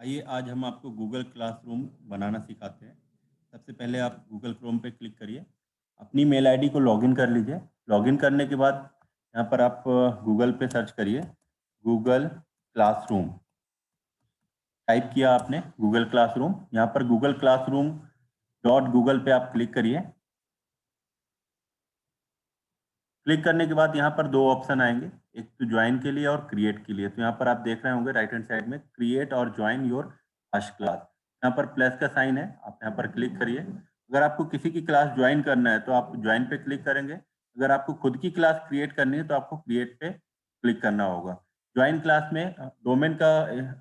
आइए आज हम आपको गूगल क्लासरूम बनाना सिखाते हैं। सबसे पहले आप गूगल क्रोम पे क्लिक करिए। अपनी मेल आईडी को लॉगिन कर लीजिए। लॉगिन करने के बाद यहाँ पर आप गूगल पे सर्च करिए गूगल क्लासरूम। टाइप किया आपने गूगल क्लासरूम, यहाँ पर गूगल क्लासरूम डॉट गूगल पे आप क्लिक करिए। क्लिक करने के बाद यहाँ पर दो ऑप्शन आएंगे, एक तो ज्वाइन के लिए और क्रिएट के लिए। तो यहाँ पर आप देख रहे होंगे राइट हैंड साइड में क्रिएट और ज्वाइन योर फर्स्ट क्लास, यहाँ पर प्लस का साइन है, आप यहाँ पर क्लिक करिए। अगर आपको किसी की क्लास ज्वाइन करना है तो आप ज्वाइन पे क्लिक करेंगे। अगर आपको खुद की क्लास क्रिएट करनी है तो आपको क्रिएट पे क्लिक करना होगा। ज्वाइन क्लास में डोमेन का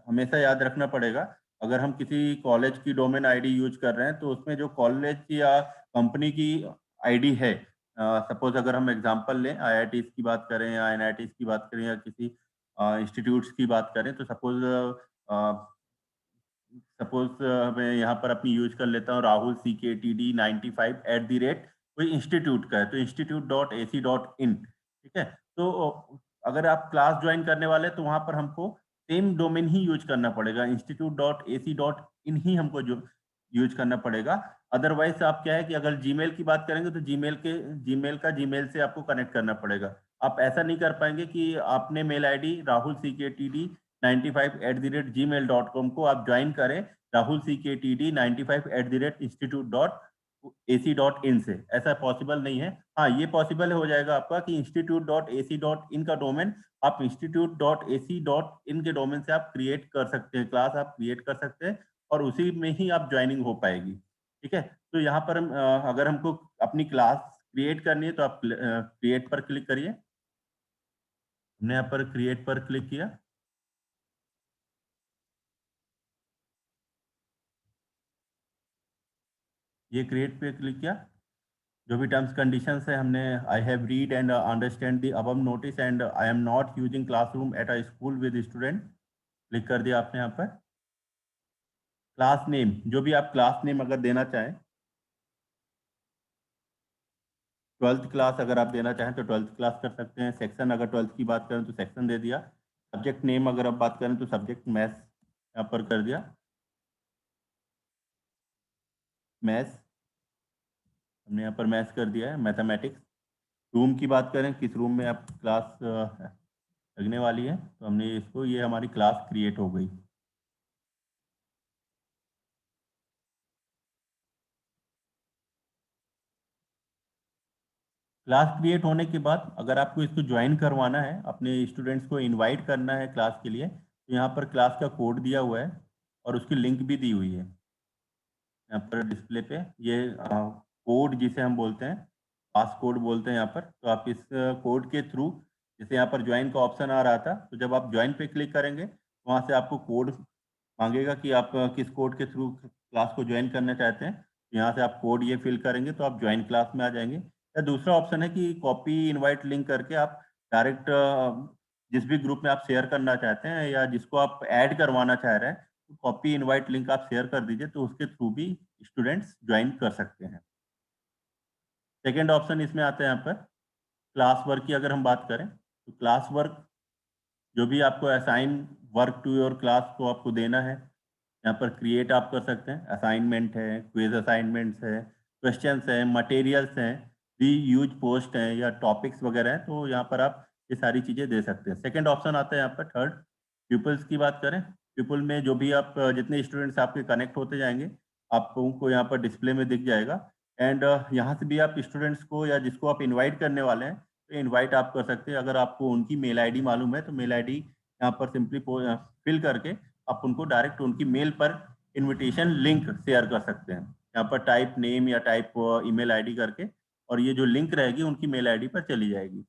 हमेशा याद रखना पड़ेगा। अगर हम किसी कॉलेज की डोमेन आईडी यूज कर रहे हैं तो उसमें जो कॉलेज की या कंपनी की आईडी है, सपोज अगर हम एग्जांपल लें आईआईटीज की बात करें या एनआईटीज की बात करें या किसी इंस्टीट्यूट्स की बात करें, तो सपोज मैं यहाँ पर अपनी यूज कर लेता हूँ राहुल CKTD95 कोई इंस्टीट्यूट का है तो institute.ac.in। ठीक है, तो अगर आप क्लास ज्वाइन करने वाले तो वहां पर हमको सेम डोमेन ही यूज करना पड़ेगा, institute.ac.in ही हमको जो यूज करना पड़ेगा। अदरवाइज आप क्या है कि अगर जीमेल की बात करेंगे तो जीमेल से आपको कनेक्ट करना पड़ेगा। आप ऐसा नहीं कर पाएंगे कि आपने मेल आईडी राहुल CKTD95 को आप ज्वाइन करें राहुल CKTD95 से, ऐसा पॉसिबल नहीं है। हाँ, ये पॉसिबल हो जाएगा आपका कि institute.ac.in का डोमेन आप institute.ac.in के डोमेन से आप क्रिएट कर सकते हैं, क्लास आप क्रिएट कर सकते हैं और उसी में ही आप ज्वाइनिंग हो पाएगी। ठीक है, तो यहाँ पर हम अगर हमको अपनी क्लास क्रिएट करनी है तो आप क्रिएट पर क्लिक करिए। हमने यहाँ पर क्रिएट पर क्लिक किया। ये क्रिएट पे क्लिक किया। जो भी टर्म्स कंडीशंस है हमने I have read and understand the above notice and I am not using classroom at a school with student, click कर दिया आपने यहाँ पर। क्लास नेम, जो भी आप क्लास नेम अगर देना चाहें, 12th क्लास अगर आप देना चाहें तो 12th क्लास कर सकते हैं। सेक्शन अगर 12th की बात करें तो सेक्शन दे दिया। सब्जेक्ट नेम अगर आप बात करें तो सब्जेक्ट मैथ्स यहाँ पर कर दिया, मैथ्स हमने यहाँ पर मैथ्स कर दिया है, मैथमेटिक्स। रूम की बात करें किस रूम में आप क्लास लगने वाली है तो हमने इसको, ये हमारी क्लास क्रिएट हो गई। क्लास क्रिएट होने के बाद अगर आपको इसको ज्वाइन करवाना है, अपने स्टूडेंट्स को इनवाइट करना है क्लास के लिए, तो यहाँ पर क्लास का कोड दिया हुआ है और उसकी लिंक भी दी हुई है यहाँ पर डिस्प्ले पे। ये कोड जिसे हम बोलते हैं, पास कोड बोलते हैं यहाँ पर। तो आप इस कोड के थ्रू, जैसे यहाँ पर ज्वाइन का ऑप्शन आ रहा था, तो जब आप ज्वाइन पे क्लिक करेंगे तो वहाँ से आपको कोड मांगेगा कि आप किस कोड के थ्रू क्लास को ज्वाइन करना चाहते हैं। यहाँ से आप कोड ये फिल करेंगे तो आप ज्वाइन क्लास में आ जाएंगे। या दूसरा ऑप्शन है कि कॉपी इनवाइट लिंक करके आप डायरेक्ट जिस भी ग्रुप में आप शेयर करना चाहते हैं या जिसको आप ऐड करवाना चाह रहे हैं, तो कॉपी इनवाइट लिंक आप शेयर कर दीजिए तो उसके थ्रू भी स्टूडेंट्स ज्वाइन कर सकते हैं। सेकेंड ऑप्शन इसमें आता है यहाँ पर क्लास वर्क की अगर हम बात करें तो क्लास वर्क, जो भी आपको assign work to your class को आपको देना है, यहाँ पर क्रिएट आप कर सकते हैं। असाइनमेंट है, क्विज असाइनमेंट्स है, क्वेश्चंस हैं, मटेरियल्स हैं, री यूज पोस्ट हैं या टॉपिक्स वगैरह हैं, तो यहाँ पर आप ये सारी चीज़ें दे सकते हैं। सेकंड ऑप्शन आता है यहाँ पर थर्ड, प्यूपल्स की बात करें। प्यूपल में जो भी आप जितने स्टूडेंट्स आपके कनेक्ट होते जाएंगे आपको यहाँ पर डिस्प्ले में दिख जाएगा। एंड यहाँ से भी आप स्टूडेंट्स को या जिसको आप इन्वाइट करने वाले हैं तो इन्वाइट आप कर सकते हैं। अगर आपको उनकी मेल आईडी मालूम है तो मेल आईडी यहाँ पर सिंपली फिल करके आप उनको डायरेक्ट उनकी मेल पर इनविटेशन लिंक शेयर कर सकते हैं। यहाँ पर टाइप नेम या टाइप ईमेल आईडी करके, और ये जो लिंक रहेगी उनकी मेल आईडी पर चली जाएगी।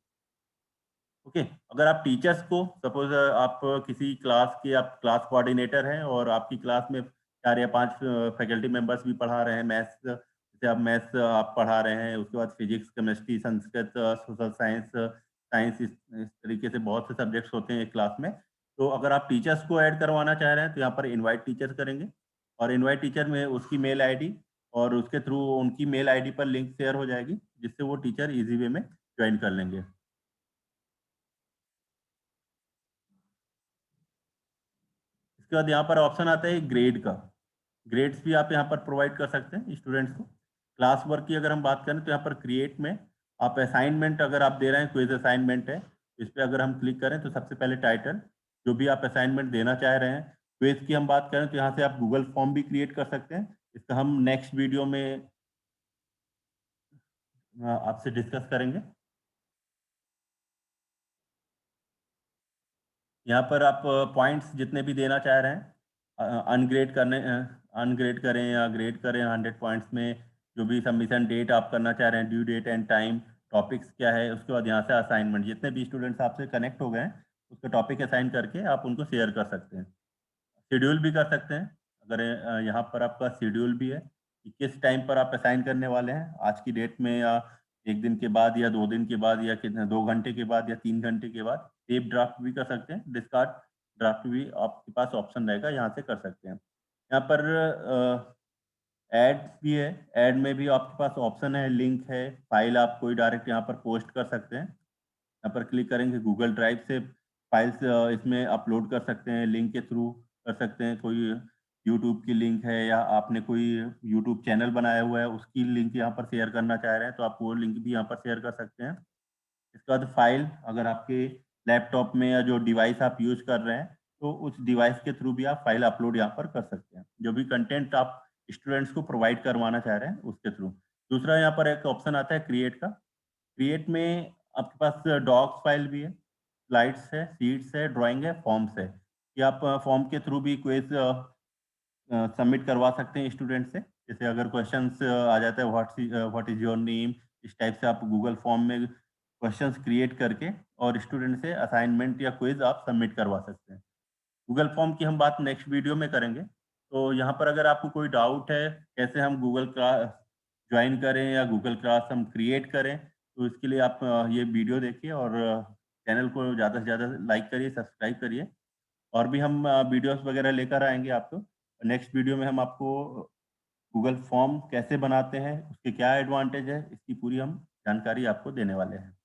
ओके, अगर आप टीचर्स को, सपोज आप किसी क्लास के आप क्लास कोऑर्डिनेटर हैं और आपकी क्लास में 4 या 5 फैकल्टी मेंबर्स भी पढ़ा रहे हैं मैथ्स, जैसे आप मैथ्स आप पढ़ा रहे हैं, उसके बाद physics, chemistry, Sanskrit, social science, इस तरीके से बहुत से सब्जेक्ट्स होते हैं एक क्लास में। तो अगर आप टीचर्स को ऐड करवाना चाह रहे हैं तो यहाँ पर इनवाइट टीचर्स करेंगे और इनवाइट टीचर में उसकी मेल आईडी और उसके थ्रू उनकी मेल आईडी पर लिंक शेयर हो जाएगी, जिससे वो टीचर इजी वे में ज्वाइन कर लेंगे। इसके बाद यहाँ पर ऑप्शन आता है ग्रेड का। ग्रेड्स भी आप यहाँ पर प्रोवाइड कर सकते हैं स्टूडेंट्स को। क्लास वर्क की अगर हम बात करें तो यहाँ पर क्रिएट में आप असाइनमेंट अगर आप दे रहे हैं, क्विज असाइनमेंट है, इस पे अगर हम क्लिक करें तो सबसे पहले टाइटल, जो भी आप असाइनमेंट देना चाह रहे हैं। क्विज की हम बात करें तो यहाँ से आप गूगल फॉर्म भी क्रिएट कर सकते हैं। इसका हम नेक्स्ट वीडियो में आपसे डिस्कस करेंगे। यहाँ पर आप पॉइंट्स जितने भी देना चाह रहे हैं, अनग्रेड करें या ग्रेड करें 100 पॉइंट्स में, जो भी सबमिशन डेट आप करना चाह रहे हैं, due date and time, topics क्या है, उसके बाद यहाँ से असाइनमेंट, जितने भी स्टूडेंट्स आपसे कनेक्ट हो गए हैं उसका टॉपिक असाइन करके आप उनको शेयर कर सकते हैं। शेड्यूल भी कर सकते हैं। अगर यहाँ पर आपका शेड्यूल भी है कि किस टाइम पर आप असाइन करने वाले हैं, आज की डेट में या 1 दिन के बाद या 2 दिन के बाद या कितने 2 घंटे के बाद या 3 घंटे के बाद। सेव ड्राफ्ट भी कर सकते हैं, डिस्कार्ड ड्राफ्ट भी आपके पास ऑप्शन रहेगा, यहाँ से कर सकते हैं। यहाँ पर एड्स भी है, ऐड में भी आपके पास ऑप्शन है, लिंक है, फाइल आप कोई डायरेक्ट यहाँ पर पोस्ट कर सकते हैं। यहाँ पर क्लिक करेंगे, गूगल ड्राइव से फाइल्स इसमें अपलोड कर सकते हैं, लिंक के थ्रू कर सकते हैं। कोई यूट्यूब की लिंक है या आपने कोई यूट्यूब चैनल बनाया हुआ है, उसकी लिंक यहाँ पर शेयर करना चाह रहे हैं तो आप वो लिंक भी यहाँ पर शेयर कर सकते हैं। इसके बाद फाइल, अगर आपके लैपटॉप में या जो डिवाइस आप यूज़ कर रहे हैं, तो उस डिवाइस के थ्रू भी आप फाइल अपलोड यहाँ पर कर सकते हैं। जो भी कंटेंट आप स्टूडेंट्स को प्रोवाइड करवाना चाह रहे हैं, उसके थ्रू। दूसरा यहाँ पर एक ऑप्शन आता है क्रिएट का। क्रिएट में आपके पास डॉक्स फाइल भी है, स्लाइड्स है, शीट्स है, ड्राइंग है, फॉर्म्स है। ये आप फॉर्म के थ्रू भी क्विज़ सबमिट करवा सकते हैं स्टूडेंट से। जैसे अगर क्वेश्चंस आ जाता है, व्हाट इज़ योर नेम, इस टाइप से आप गूगल फॉर्म में क्वेश्चंस क्रिएट करके और स्टूडेंट से असाइनमेंट या क्विज़ आप सबमिट करवा सकते हैं। गूगल फॉर्म की हम बात नेक्स्ट वीडियो में करेंगे। तो यहाँ पर अगर आपको कोई डाउट है, कैसे हम गूगल क्लास ज्वाइन करें या गूगल क्लास हम क्रिएट करें, तो इसके लिए आप ये वीडियो देखिए और चैनल को ज़्यादा से ज़्यादा लाइक करिए, सब्सक्राइब करिए। और भी हम वीडियोस वगैरह लेकर आएँगे आपको। नेक्स्ट वीडियो में हम आपको गूगल फॉर्म कैसे बनाते हैं, उसके क्या एडवांटेज है, इसकी पूरी हम जानकारी आपको देने वाले हैं।